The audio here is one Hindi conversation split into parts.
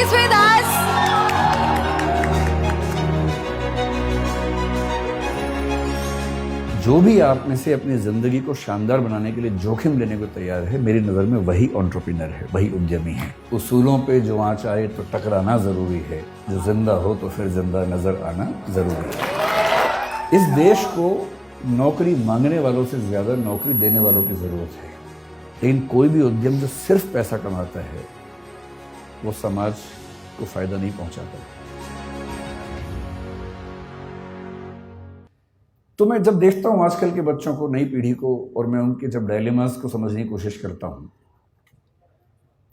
He's with us. जो भी आप में से अपनी ज़िंदगी को शानदार बनाने के लिए जोखिम लेने को तैयार है, मेरी नज़र में वही एंटरप्रेन्योर है, वही उद्यमी है। उसूलों पे जो आँच आए तो टकराना ज़रूरी है, जो जिंदा हो तो फिर जिंदा नज़र आना ज़रूरी है। इस देश को नौकरी मांगने वालों से ज़्यादा नौकरी देने वालों की ज़रूरत है, लेकिन कोई भी उद्यम जो सिर्फ पैसा कमाता है वो समाज को फ़ायदा नहीं पहुँचाता। तो मैं जब देखता हूँ आजकल के बच्चों को, नई पीढ़ी को, और मैं उनके जब डायलेमास को समझने की कोशिश करता हूँ,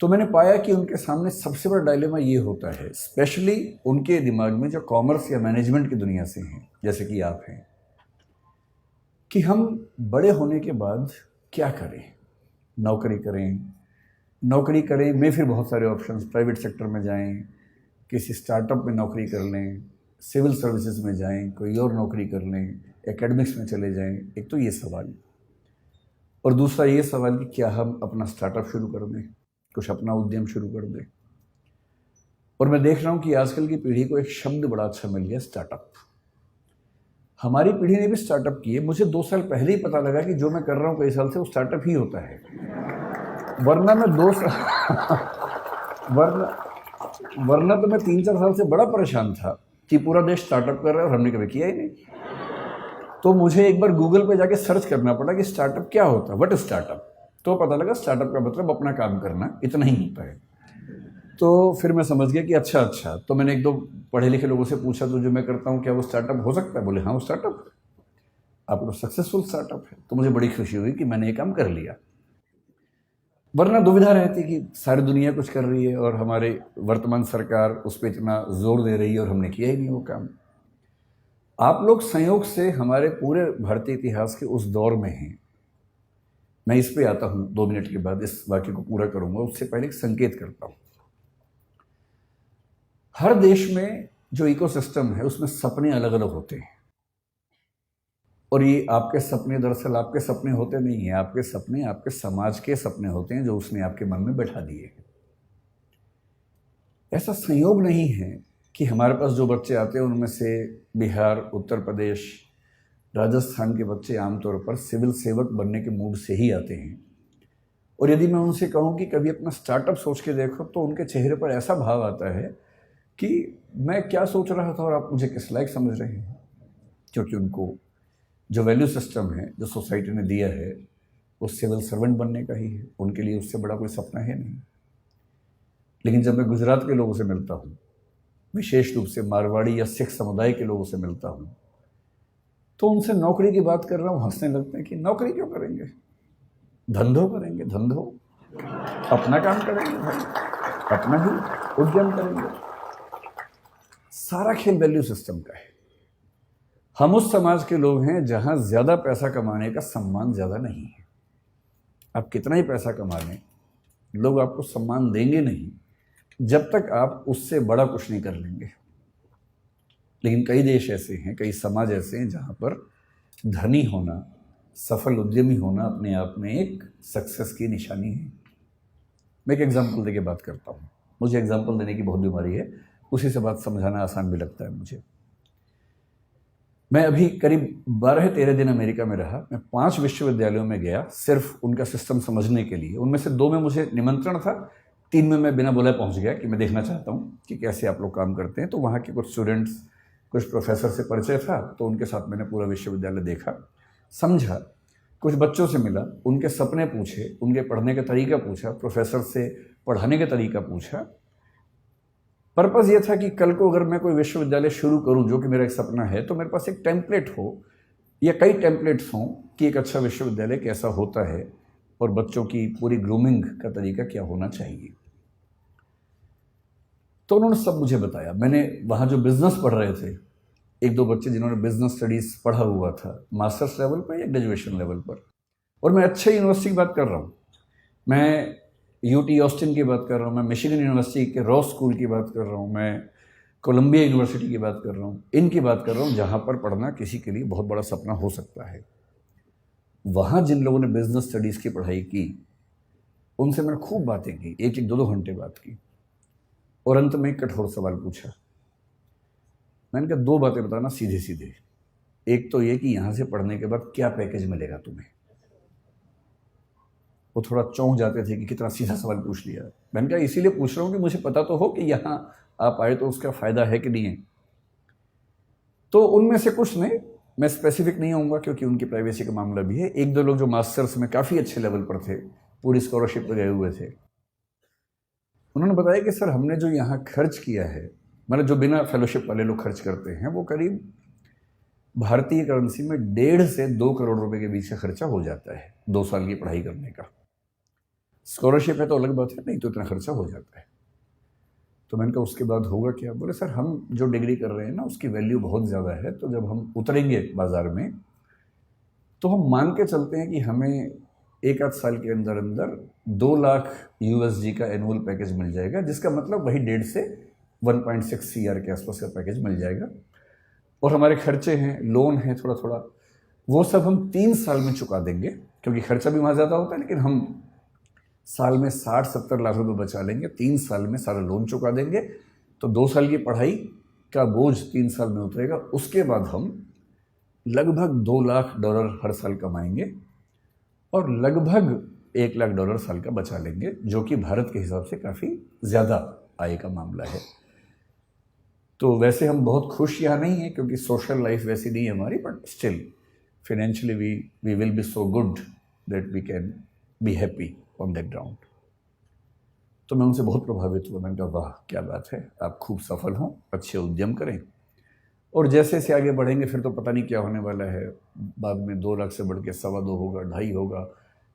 तो मैंने पाया कि उनके सामने सबसे बड़ा डायलेमा ये होता है, स्पेशली उनके दिमाग में जो कॉमर्स या मैनेजमेंट की दुनिया से हैं, जैसे कि आप हैं, कि हम बड़े होने के बाद क्या करें। नौकरी करें में फिर बहुत सारे ऑप्शंस, प्राइवेट सेक्टर में जाएं, किसी स्टार्टअप में नौकरी कर लें, सिविल सर्विसेज में जाएं, कोई और नौकरी कर लें, एकेडमिक्स में चले जाएं। एक तो ये सवाल, और दूसरा ये सवाल कि क्या हम अपना स्टार्टअप शुरू कर दें, कुछ अपना उद्यम शुरू कर दें। और मैं देख रहा हूँ कि आजकल की पीढ़ी को एक शब्द बड़ा अच्छा मिल गया, स्टार्टअप। हमारी पीढ़ी ने भी स्टार्टअप किए। मुझे 2 साल पहले ही पता लगा कि जो मैं कर रहा हूँ कई साल से वो स्टार्टअप ही होता है, वरना मैं 2 साल वरना तो मैं 3-4 साल से बड़ा परेशान था कि पूरा देश स्टार्टअप कर रहा है और हमने कभी किया ही नहीं। तो मुझे एक बार गूगल पे जाके सर्च करना पड़ा कि स्टार्टअप क्या होता है, व्हाट इज स्टार्टअप। तो पता लगा स्टार्टअप का मतलब अपना काम करना, इतना ही होता है। तो फिर मैं समझ गया कि अच्छा। तो मैंने 1-2 पढ़े लिखे लोगों से पूछा, तो जो मैं करता हूँ क्या वो स्टार्टअप हो सकता है? बोले हाँ, वो स्टार्टअप, आपको सक्सेसफुल स्टार्टअप है। तो मुझे बड़ी खुशी हुई कि मैंने ये काम कर लिया, वरना दुविधा रहती कि सारी दुनिया कुछ कर रही है और हमारे वर्तमान सरकार उस पर इतना जोर दे रही है और हमने किया ही नहीं वो काम। आप लोग संयोग से हमारे पूरे भारतीय इतिहास के उस दौर में हैं। मैं इस पे आता हूँ 2 मिनट के बाद, इस वाक्य को पूरा करूंगा। उससे पहले एक संकेत करता हूँ। हर देश में जो इकोसिस्टम है उसमें सपने अलग अलग होते हैं, और ये आपके सपने दरअसल आपके सपने होते नहीं हैं। आपके सपने आपके समाज के सपने होते हैं जो उसने आपके मन में बैठा दिए। ऐसा संयोग नहीं है कि हमारे पास जो बच्चे आते हैं उनमें से बिहार, उत्तर प्रदेश, राजस्थान के बच्चे आमतौर पर सिविल सेवक बनने के मूड से ही आते हैं। और यदि मैं उनसे कहूँ कि कभी अपना स्टार्टअप सोच के देखो, तो उनके चेहरे पर ऐसा भाव आता है कि मैं क्या सोच रहा था और आप मुझे किस लायक समझ रहे हैं। क्योंकि उनको जो वैल्यू सिस्टम है जो सोसाइटी ने दिया है वो सिविल सर्वेंट बनने का ही है। उनके लिए उससे बड़ा कोई सपना है नहीं। लेकिन जब मैं गुजरात के लोगों से मिलता हूँ, विशेष रूप से मारवाड़ी या सिख समुदाय के लोगों से मिलता हूँ, तो उनसे नौकरी की बात कर रहा हूँ, हंसने लगते हैं कि नौकरी क्यों करेंगे, धंधो करेंगे, धंधो, अपना काम करेंगे भाई, अपना ही उद्यम करेंगे। सारा खेल वैल्यू सिस्टम का है। हम उस समाज के लोग हैं जहां ज्यादा पैसा कमाने का सम्मान ज्यादा नहीं है। आप कितना ही पैसा कमा लें, लोग आपको सम्मान देंगे नहीं जब तक आप उससे बड़ा कुछ नहीं कर लेंगे। लेकिन कई देश ऐसे हैं, कई समाज ऐसे हैं जहां पर धनी होना, सफल उद्यमी होना अपने आप में एक सक्सेस की निशानी है। मैं एक एग्जाम्पल देके बात करता हूँ। मुझे एग्जाम्पल देने की बहुत बीमारी है, उसी से बात समझाना आसान भी लगता है मुझे। मैं अभी करीब 12-13 दिन अमेरिका में रहा। मैं 5 विश्वविद्यालयों में गया सिर्फ उनका सिस्टम समझने के लिए। उनमें से 2 में मुझे निमंत्रण था, 3 में मैं बिना बुलाए पहुंच गया कि मैं देखना चाहता हूं कि कैसे आप लोग काम करते हैं। तो वहाँ के कुछ स्टूडेंट्स, कुछ प्रोफेसर से परिचय था, तो उनके साथ मैंने पूरा विश्वविद्यालय देखा, समझा, कुछ बच्चों से मिला, उनके सपने पूछे, उनके पढ़ने का तरीका पूछा, प्रोफेसर से पढ़ाने का तरीका पूछा। पर्पज़ ये था कि कल को अगर मैं कोई विश्वविद्यालय शुरू करूं, जो कि मेरा एक सपना है, तो मेरे पास एक टेम्पलेट हो या कई टेम्पलेट्स हों कि एक अच्छा विश्वविद्यालय कैसा होता है और बच्चों की पूरी ग्रूमिंग का तरीका क्या होना चाहिए। तो उन्होंने सब मुझे बताया। मैंने वहाँ जो बिजनेस पढ़ रहे थे, 1-2 बच्चे जिन्होंने बिजनेस स्टडीज़ पढ़ा हुआ था मास्टर्स लेवल पर या ग्रेजुएशन लेवल पर, और मैं अच्छे यूनिवर्सिटी की बात कर रहा हूँ, मैं यूटी ऑस्टिन की बात कर रहा हूँ, मैं मिशिगन यूनिवर्सिटी के रॉस स्कूल की बात कर रहा हूँ, मैं कोलंबिया यूनिवर्सिटी की बात कर रहा हूँ, इनकी बात कर रहा हूँ जहाँ पर पढ़ना किसी के लिए बहुत बड़ा सपना हो सकता है। वहाँ जिन लोगों ने बिजनेस स्टडीज़ की पढ़ाई की, उनसे मैंने खूब बातें की, 1-1, 2-2 घंटे बात की। और अंत में एक कठोर सवाल पूछा। मैंने कहा 2 बातें बताना सीधे सीधे, एक तो ये कि यहाँ से पढ़ने के बाद क्या पैकेज मिलेगा तुम्हें। वो थोड़ा चौंक जाते थे कि कितना सीधा सवाल पूछ लिया। मैंने कहा इसीलिए पूछ रहा हूँ कि मुझे पता तो हो कि यहाँ आप आए तो उसका फ़ायदा है कि नहीं है। तो उनमें से कुछ ने, मैं स्पेसिफिक नहीं होऊंगा क्योंकि उनकी प्राइवेसी का मामला भी है, 1-2 लोग जो मास्टर्स में काफ़ी अच्छे लेवल पर थे, पूरी स्कॉलरशिप पर गए हुए थे, उन्होंने बताया कि सर हमने जो यहाँ खर्च किया है, मतलब जो बिना फेलोशिप वाले लोग खर्च करते हैं, वो करीब भारतीय करेंसी में 1.5 से 2 करोड़ रुपए के बीच का खर्चा हो जाता है 2 साल की पढ़ाई करने का। स्कॉलरशिप है तो अलग बात है, नहीं तो इतना खर्चा हो जाता है। तो मैंने कहा उसके बाद होगा क्या? बोले सर हम जो डिग्री कर रहे हैं ना उसकी वैल्यू बहुत ज़्यादा है, तो जब हम उतरेंगे बाज़ार में तो हम मान के चलते हैं कि हमें 1-8 साल के अंदर अंदर 2 लाख USD का एनुअल पैकेज मिल जाएगा, जिसका मतलब वही 1.5 से 1.6 CR के आसपास का पैकेज मिल जाएगा। और हमारे खर्चे हैं, लोन है थोड़ा थोड़ा, वो सब हम 3 साल में चुका देंगे, क्योंकि खर्चा भी वहाँ ज़्यादा होता है, लेकिन हम साल में 60-70 लाख रुपए बचा लेंगे, 3 साल में सारा लोन चुका देंगे, तो 2 साल की पढ़ाई का बोझ 3 साल में उतरेगा। उसके बाद हम लगभग $2 लाख हर साल कमाएंगे और लगभग $1 लाख साल का बचा लेंगे, जो कि भारत के हिसाब से काफ़ी ज़्यादा आय का मामला है। तो वैसे हम बहुत खुश यहाँ नहीं हैं क्योंकि सोशल लाइफ वैसी नहीं है हमारी, but still financially we will be so good that we can be happy on that ground. तो मैं उनसे बहुत प्रभावित हुआ। मैंने कहा वाह क्या बात है, आप खूब सफल हों, अच्छे उद्यम करें, और जैसे जैसे आगे बढ़ेंगे फिर तो पता नहीं क्या होने वाला है, बाद में 2 लाख से बढ़ के 2.25 होगा, 2.5 होगा।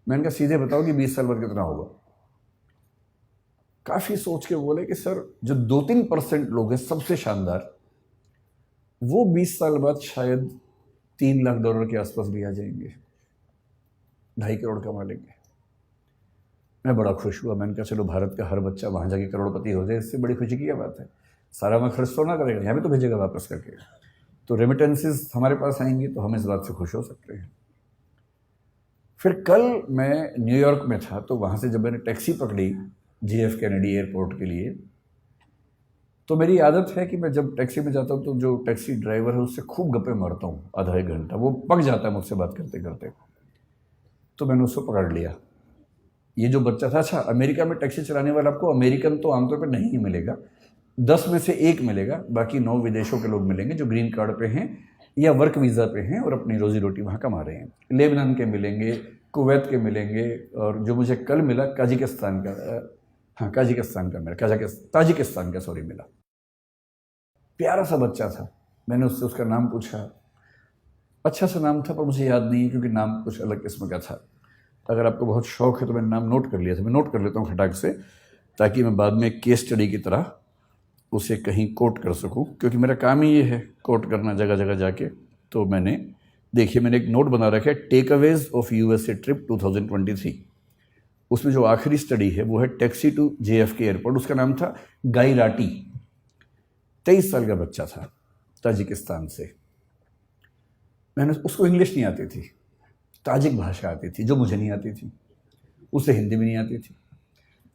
मैंने कहा सीधे बताओ कि 20 साल बाद कितना होगा? काफ़ी सोच के बोले कि सर जो 2-3% लोग हैं सबसे शानदार, वो 20 साल बाद शायद $3 लाख के आसपास भी आ जाएंगे, 2.5 करोड़ कमा लेंगे। मैं बड़ा खुश हुआ। मैंने कहा चलो भारत का हर बच्चा वहाँ जाके करोड़पति हो जाए, इससे बड़ी खुशी की क्या बात है। सारा मैं खर्च तो ना करेगा, यहाँ भी तो भेजेगा वापस करके, तो रेमिटेंसेस हमारे पास आएंगी, तो हम इस बात से खुश हो सकते हैं। फिर कल मैं न्यूयॉर्क में था, तो वहाँ से जब मैंने टैक्सी पकड़ी JF कैनेडी एयरपोर्ट के लिए, तो मेरी आदत है कि मैं जब टैक्सी में जाता हूँ तो जो टैक्सी ड्राइवर है उससे खूब गप्पे मारता हूँ आधा 1 घंटा, वो पक जाता है मुझसे बात करते करते। तो मैंने उसको पकड़ लिया। ये जो बच्चा था, अच्छा अमेरिका में टैक्सी चलाने वाला आपको अमेरिकन तो आमतौर पर नहीं मिलेगा, 10 में से 1 मिलेगा, बाकी 9 विदेशों के लोग मिलेंगे जो ग्रीन कार्ड पे हैं या वर्क वीज़ा पे हैं और अपनी रोजी रोटी वहाँ कमा रहे हैं। लेबनान के मिलेंगे, कुवैत के मिलेंगे, और जो मुझे कल मिला काजिकिस्तान का, हाँ काजिकिस्तान का मिला, ताजिकिस्तान का सॉरी मिला। प्यारा सा बच्चा था। मैंने उससे उसका नाम पूछा, अच्छा सा नाम था पर मुझे याद नहीं है क्योंकि नाम कुछ अलग किस्म का था। अगर आपको बहुत शौक है तो मैंने नाम नोट कर लिया था, मैं नोट कर लेता हूँ खटाक से, ताकि मैं बाद में केस स्टडी की तरह उसे कहीं कोट कर सकूं, क्योंकि मेरा काम ही ये है कोट करना जगह जगह जाके। तो मैंने देखिए, मैंने एक नोट बना रखा है, टेकअवेज ऑफ USA ट्रिप 2023। उसमें जो आखिरी स्टडी है वो है टैक्सी टू JFK एयरपोर्ट। उसका नाम था गाई राटी, 23 साल का बच्चा था, ताजिकिस्तान से। मैंने उसको इंग्लिश नहीं आती थी, ताजिक भाषा आती थी जो मुझे नहीं आती थी, उसे हिंदी भी नहीं आती थी।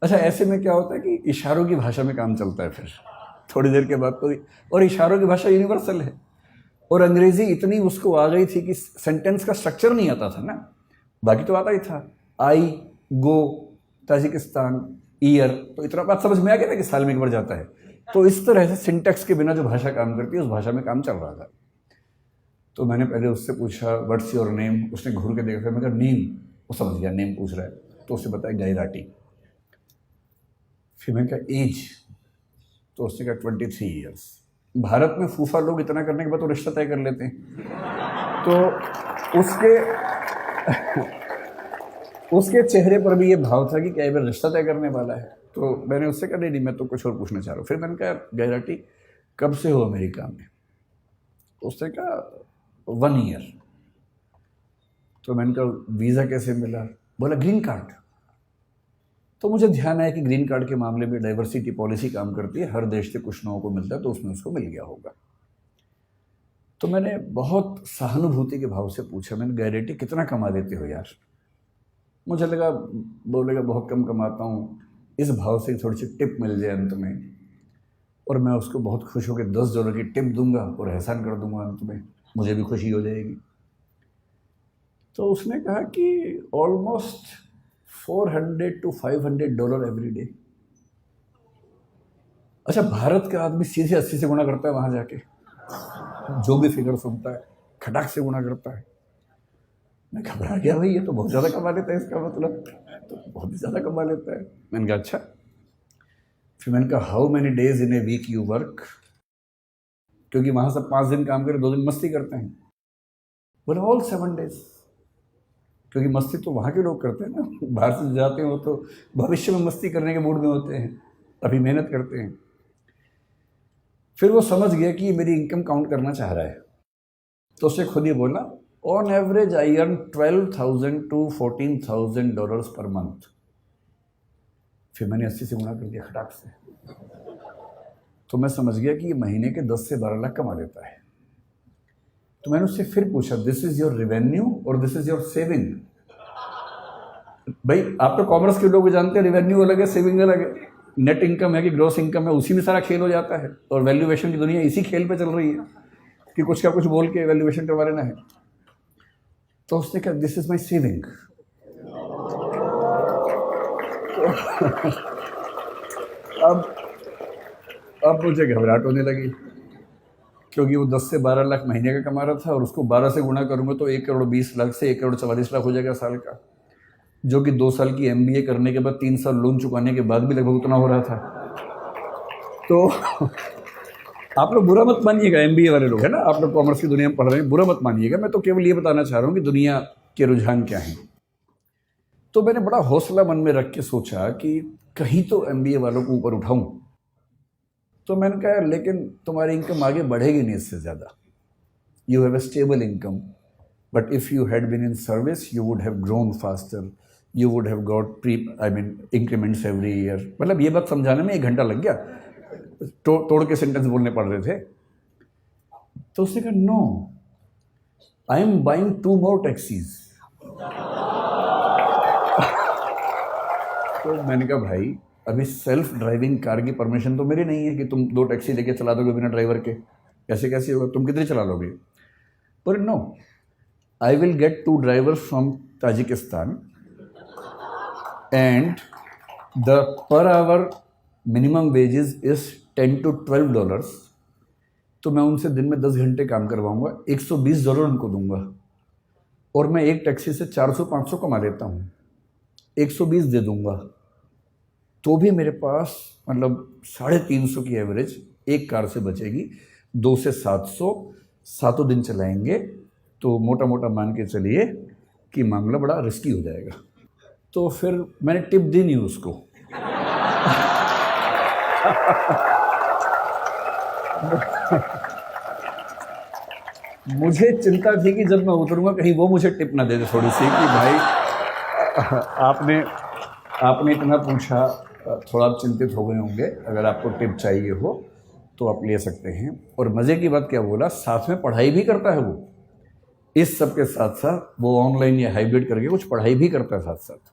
अच्छा, ऐसे में क्या होता है कि इशारों की भाषा में काम चलता है फिर थोड़ी देर के बाद तो, और इशारों की भाषा यूनिवर्सल है। और अंग्रेजी इतनी उसको आ गई थी कि सेंटेंस का स्ट्रक्चर नहीं आता था ना, बाकी तो आता ही था, आई गो ताजिकिस्तान ईयर, तो इतना बात समझ में आ गया था कि साल में 1 बार जाता है। तो इस तरह से सिंटेक्स के बिना जो भाषा काम करती है उस भाषा में काम चल रहा था। तो मैंने पहले उससे पूछा व्हाट्स योर नेम, उसने घूर के देखा, मैं कहा नेम, वो समझ गया नेम पूछ रहा है, तो उससे बताया गाई राटी। फिर मैंने कहा एज, तो उसने कहा 23 ईयर्स। भारत में फूफा लोग इतना करने के बाद तो रिश्ता तय कर लेते हैं, तो उसके चेहरे पर भी ये भाव था कि क्या ये रिश्ता तय करने वाला है। तो मैंने उससे कहा नहीं मैं तो कुछ और पूछना चाह रहा हूँ। फिर मैंने कहा गाई राटी कब से हो अमेरिका में? उसने कहा 1 ईयर। तो मैंने कहा वीज़ा कैसे मिला? बोला ग्रीन कार्ड। तो मुझे ध्यान आया कि ग्रीन कार्ड के मामले में डाइवर्सिटी पॉलिसी काम करती है, हर देश से कुछ लोगों को मिलता है, तो उसमें उसको मिल गया होगा। तो मैंने बहुत सहानुभूति के भाव से पूछा, मैंने गाई राटी कितना कमा देते हो यार? मुझे लगा बोलेगा बहुत कम कमाता हूँ, इस भाव से थोड़ी सी टिप मिल जाए अंत में। और मैं उसको बहुत खुश होकर $10 की टिप दूंगा और एहसान कर दूंगा अंत में, मुझे भी खुशी हो जाएगी। तो उसने कहा कि ऑलमोस्ट $400 to $500 एवरी डे। अच्छा, भारत का आदमी सीधे 80 से गुणा करता है वहां जाके, जो भी फिगर सुनता है खटाक से गुणा करता है। मैं घबरा गया, भाई ये तो बहुत ज़्यादा कमा लेता है, इसका मतलब तो बहुत ही ज़्यादा कमा लेता है। मैंने कहा अच्छा। फिर मैंने कहा how many days in a week you work, क्योंकि वहाँ सब 5 दिन काम करें, 2 दिन मस्ती करते हैं। बोले ऑल 7 days, क्योंकि मस्ती तो वहाँ के लोग करते हैं ना, बाहर से जाते हैं वो तो भविष्य में मस्ती करने के मूड में होते हैं, अभी मेहनत करते हैं। फिर वो समझ गया कि मेरी इनकम काउंट करना चाह रहा है, तो उससे खुद ही बोला on average I earn $12,000 to $14,000 per month. फिर मैंने 80 से गुणा कर दिया खटाक से, तो मैं समझ गया कि ये महीने के 10 से 12 लाख कमा लेता है। तो मैंने उससे फिर पूछा दिस इज योर रेवेन्यू और दिस इज योर सेविंग? भाई आप तो कॉमर्स के लोग जानते हैं, रेवेन्यू अलग है, सेविंग अलग है। नेट इनकम है कि ग्रॉस इनकम है, उसी में सारा खेल हो जाता है। और वैल्यूएशन की दुनिया इसी खेल पे चल रही है कि कुछ का कुछ बोल के वैल्यूएशन करवा लेना है। तो उसने कहा दिस इज माई सेविंग। अब मुझे घबराहट होने लगी, क्योंकि वो 10 से 12 लाख महीने का कमा रहा था और उसको 12 से गुणा करूंगा तो 1,20,00,000 से 1,44,00,000 हो जाएगा साल का, जो कि 2 साल की MBA करने के बाद 3 साल लोन चुकाने के बाद भी लगभग उतना हो रहा था। तो आप लोग बुरा मत मानिएगा, MBA वाले लोग है ना, आप लोग कॉमर्स की दुनिया में पढ़ रहे हैं, बुरा मत मानिएगा। मैं तो केवल ये बताना चाह रहा हूँ कि दुनिया के रुझान क्या हैं। तो मैंने बड़ा हौसला मन में रख के सोचा कि कहीं तो MBA वालों को ऊपर उठाऊं। तो मैंने कहा लेकिन तुम्हारी इनकम आगे बढ़ेगी नहीं इससे ज़्यादा। You have a stable income, but if you had been in service you would have grown faster, you would have got increments every year. मतलब ये बात समझाने में 1 घंटा लग गया, तोड़ के सेंटेंस बोलने पड़ रहे थे। तो उसने कहा no, I am buying 2 more taxis. तो मैंने कहा भाई अभी सेल्फ ड्राइविंग कार की परमिशन तो मेरी नहीं है कि तुम 2 टैक्सी लेके चला दोगे बिना ड्राइवर के, कैसे कैसे होगा, तुम कितनी चला लोगे? पर no, I will get 2 drivers from Tajikistan and the per hour minimum wages is $10 to $12। तो मैं उनसे दिन में 10 घंटे काम करवाऊंगा, $120 उनको दूंगा, और मैं एक टैक्सी से 400-500 कमा लेता हूँ, 120 दे दूंगा, तो भी मेरे पास मतलब 350 की एवरेज एक कार से बचेगी। 2 से 700 7 दिन चलाएंगे, तो मोटा मोटा मान के चलिए कि मामला बड़ा रिस्की हो जाएगा। तो फिर मैंने टिप दी नहीं उसको। मुझे चिंता थी कि जब मैं उतरूंगा कहीं वो मुझे टिप ना दे दे थोड़ी सी, कि भाई आपने इतना पूछा, थोड़ा आप चिंतित हो गए होंगे, अगर आपको टिप चाहिए हो तो आप ले सकते हैं। और मज़े की बात क्या बोला, साथ में पढ़ाई भी करता है वो, इस सब के साथ साथ वो ऑनलाइन या हाइब्रिड करके कुछ पढ़ाई भी करता है साथ साथ।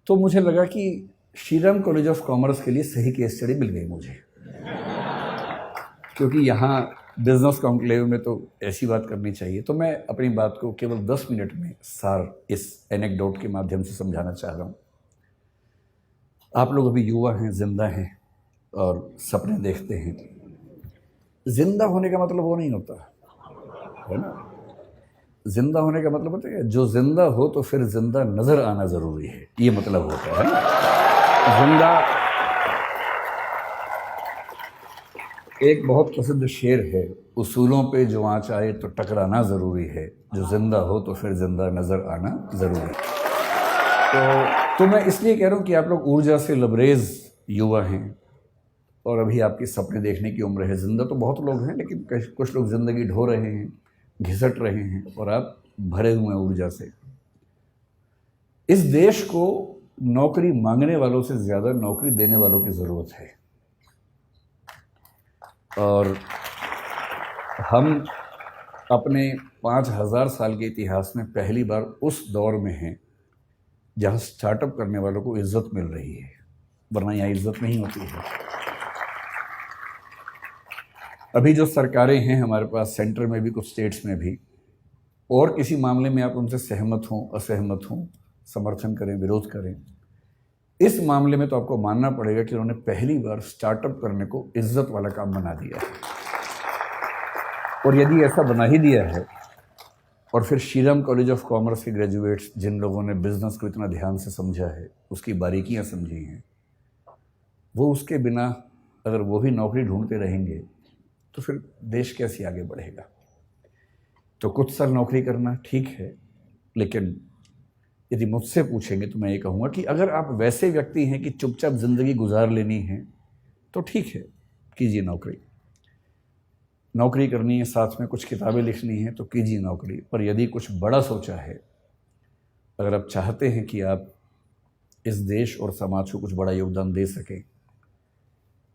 तो मुझे लगा कि श्रीराम कॉलेज ऑफ कॉमर्स के लिए सही केस स्टडी मिल गई मुझे, क्योंकि यहाँ बिजनेस कॉन्क्लेव में तो ऐसी बात करनी चाहिए। तो मैं अपनी बात को केवल 10 मिनट में सार इस एनेक्डोट के माध्यम से समझाना चाह रहा हूँ। आप लोग अभी युवा हैं, जिंदा हैं और सपने देखते हैं। जिंदा होने का मतलब वो नहीं होता है ना, जिंदा होने का मतलब होता है जो जिंदा हो तो फिर जिंदा नजर आना जरूरी है, ये मतलब होता है ना। जिंदा, एक बहुत प्रसिद्ध शेर है, उसूलों पे जो आँच आए तो टकराना ज़रूरी है, जो जिंदा हो तो फिर जिंदा नज़र आना ज़रूरी है। तो मैं इसलिए कह रहा हूँ कि आप लोग ऊर्जा से लबरेज युवा हैं और अभी आपकी सपने देखने की उम्र है। जिंदा तो बहुत लोग हैं, लेकिन कुछ लोग ज़िंदगी ढो रहे हैं, घिसट रहे हैं, और आप भरे हुए हैं ऊर्जा से। इस देश को नौकरी मांगने वालों से ज़्यादा नौकरी देने वालों की ज़रूरत है, और हम अपने 5000 साल के इतिहास में पहली बार उस दौर में हैं जहाँ स्टार्टअप करने वालों को इज्जत मिल रही है, वरना यहाँ इज्जत नहीं होती है। अभी जो सरकारें हैं हमारे पास, सेंटर में भी, कुछ स्टेट्स में भी, और किसी मामले में आप उनसे सहमत हों, असहमत हों, समर्थन करें, विरोध करें, इस मामले में तो आपको मानना पड़ेगा कि उन्होंने पहली बार स्टार्टअप करने को इज्जत वाला काम बना दिया है। और यदि ऐसा बना ही दिया है, और फिर श्रीराम कॉलेज ऑफ कॉमर्स के ग्रेजुएट्स जिन लोगों ने बिजनेस को इतना ध्यान से समझा है, उसकी बारीकियां समझी हैं, वो उसके बिना अगर वो भी नौकरी ढूंढते रहेंगे तो फिर देश कैसे आगे बढ़ेगा। तो कुछ साल नौकरी करना ठीक है, लेकिन यदि मुझसे पूछेंगे तो मैं ये कहूँगा कि अगर आप वैसे व्यक्ति हैं कि चुपचाप ज़िंदगी गुजार लेनी है तो ठीक है, कीजिए नौकरी। नौकरी करनी है, साथ में कुछ किताबें लिखनी है तो कीजिए नौकरी। पर यदि कुछ बड़ा सोचा है, अगर आप चाहते हैं कि आप इस देश और समाज को कुछ बड़ा योगदान दे सकें,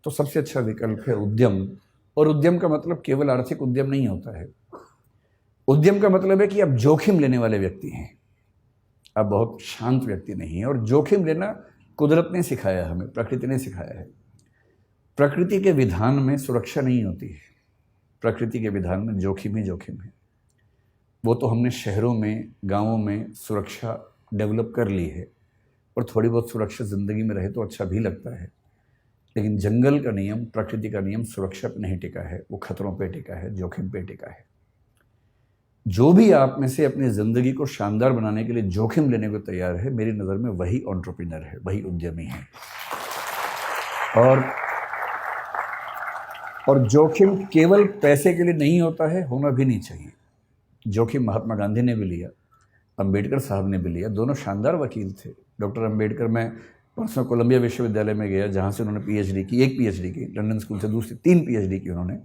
तो सबसे अच्छा विकल्प है उद्यम। और उद्यम का मतलब केवल आर्थिक उद्यम नहीं होता है। उद्यम का मतलब है कि आप जोखिम लेने वाले व्यक्ति हैं, आप बहुत शांत व्यक्ति नहीं हैं। और जोखिम लेना कुदरत ने सिखाया, हमें प्रकृति ने सिखाया है। प्रकृति के विधान में सुरक्षा नहीं होती है, प्रकृति के विधान में जोखिम ही जोखिम है। वो तो हमने शहरों में, गांवों में सुरक्षा डेवलप कर ली है, और थोड़ी बहुत सुरक्षा ज़िंदगी में रहे तो अच्छा भी लगता है। लेकिन जंगल का नियम, प्रकृति का नियम सुरक्षा पर नहीं टिका है, वो खतरों पे टिका है, जोखिम पे टिका है। जो भी आप में से अपनी ज़िंदगी को शानदार बनाने के लिए जोखिम लेने को तैयार है, मेरी नज़र में वही एंटरप्रेन्योर है, वही उद्यमी है। और जोखिम केवल पैसे के लिए नहीं होता है, होना भी नहीं चाहिए। जोखिम महात्मा गांधी ने भी लिया, अंबेडकर साहब ने भी लिया, दोनों शानदार वकील थे। डॉक्टर अंबेडकर, मैं परसों कोलंबिया विश्वविद्यालय में गया जहाँ से उन्होंने पीएचडी की, एक पीएचडी की, लंदन स्कूल से दूसरी 3 पीएचडी की उन्होंने।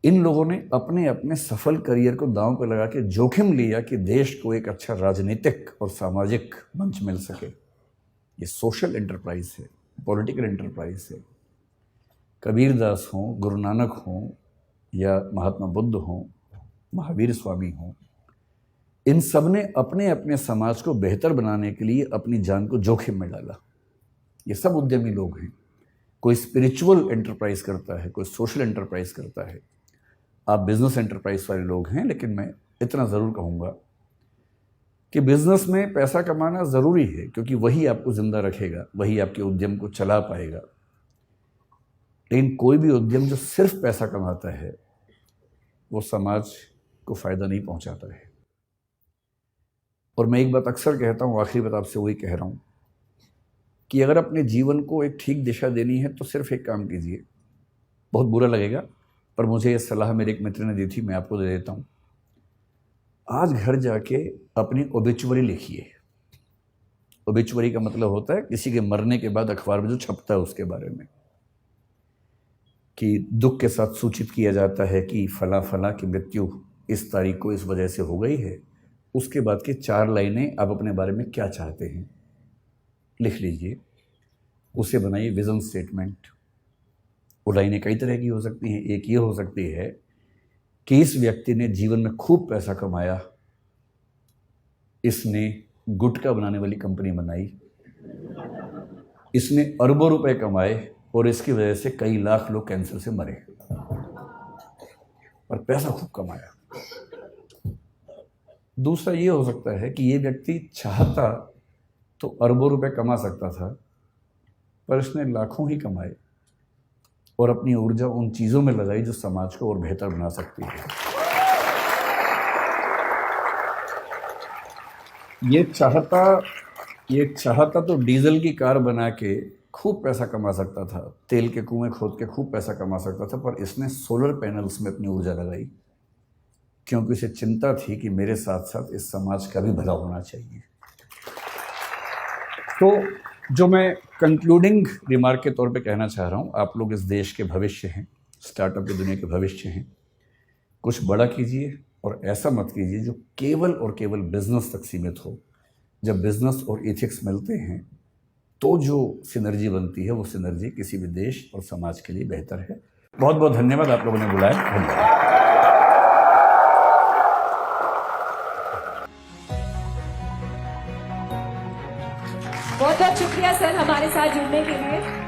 इन लोगों ने अपने अपने सफल करियर को दांव पर लगा के जोखिम लिया कि देश को एक अच्छा राजनीतिक और सामाजिक मंच मिल सके। ये सोशल एंटरप्राइज है, पॉलिटिकल एंटरप्राइज है। कबीरदास हों, गुरु नानक हों, या महात्मा बुद्ध हों, महावीर स्वामी हों, इन सब ने अपने अपने समाज को बेहतर बनाने के लिए अपनी जान को जोखिम में डाला। ये सब उद्यमी लोग हैं। कोई स्पिरिचुअल एंटरप्राइज करता है, कोई सोशल एंटरप्राइज करता है। आप बिजनेस एंटरप्राइज वाले लोग हैं, लेकिन मैं इतना ज़रूर कहूँगा कि बिजनेस में पैसा कमाना ज़रूरी है, क्योंकि वही आपको ज़िंदा रखेगा, वही आपके उद्यम को चला पाएगा। लेकिन कोई भी उद्यम जो सिर्फ पैसा कमाता है, वो समाज को फ़ायदा नहीं पहुंचाता है। और मैं एक बात अक्सर कहता हूँ, आखिरी बात आपसे वही कह रहा हूँ कि अगर अपने जीवन को एक ठीक दिशा देनी है तो सिर्फ एक काम कीजिए। बहुत बुरा लगेगा, पर मुझे ये सलाह मेरे एक मित्र ने दी थी, मैं आपको दे देता हूँ। आज घर जाके अपनी ओबिचुअरी लिखिए। ओबिचुअरी का मतलब होता है किसी के मरने के बाद अखबार में जो छपता है उसके बारे में, कि दुख के साथ सूचित किया जाता है कि फला फला की मृत्यु इस तारीख को इस वजह से हो गई है। उसके बाद की 4 लाइनें आप अपने बारे में क्या चाहते हैं लिख लीजिए, उसे बनाइए विजन स्टेटमेंट। वो लाइनें कई तरह की हो सकती हैं। एक ये हो सकती है कि इस व्यक्ति ने जीवन में खूब पैसा कमाया, इसने गुटखा बनाने वाली कंपनी बनाई, इसने अरबों रुपए कमाए और इसकी वजह से कई लाख लोग कैंसर से मरे, और पैसा खूब कमाया। दूसरा ये हो सकता है कि ये व्यक्ति चाहता तो अरबों रुपए कमा सकता था, पर इसने लाखों ही कमाए और अपनी ऊर्जा उन चीज़ों में लगाई जो समाज को और बेहतर बना सकती है। ये चाहता तो डीजल की कार बना के खूब पैसा कमा सकता था, तेल के कुएं खोद के खूब पैसा कमा सकता था, पर इसने सोलर पैनल्स में अपनी ऊर्जा लगाई, क्योंकि उसे चिंता थी कि मेरे साथ साथ इस समाज का भी भला होना चाहिए। तो जो मैं कंक्लूडिंग रिमार्क के तौर पे कहना चाह रहा हूँ, आप लोग इस देश के भविष्य हैं, स्टार्टअप की दुनिया के भविष्य हैं। कुछ बड़ा कीजिए और ऐसा मत कीजिए जो केवल और केवल बिजनेस तक सीमित हो। जब बिजनेस और एथिक्स मिलते हैं तो जो सिनर्जी बनती है, वो सिनर्जी किसी भी देश और समाज के लिए बेहतर है। बहुत बहुत धन्यवाद, आप लोगों ने बुलाया। धन्यवाद। बहुत बहुत शुक्रिया सर हमारे साथ जुड़ने के लिए।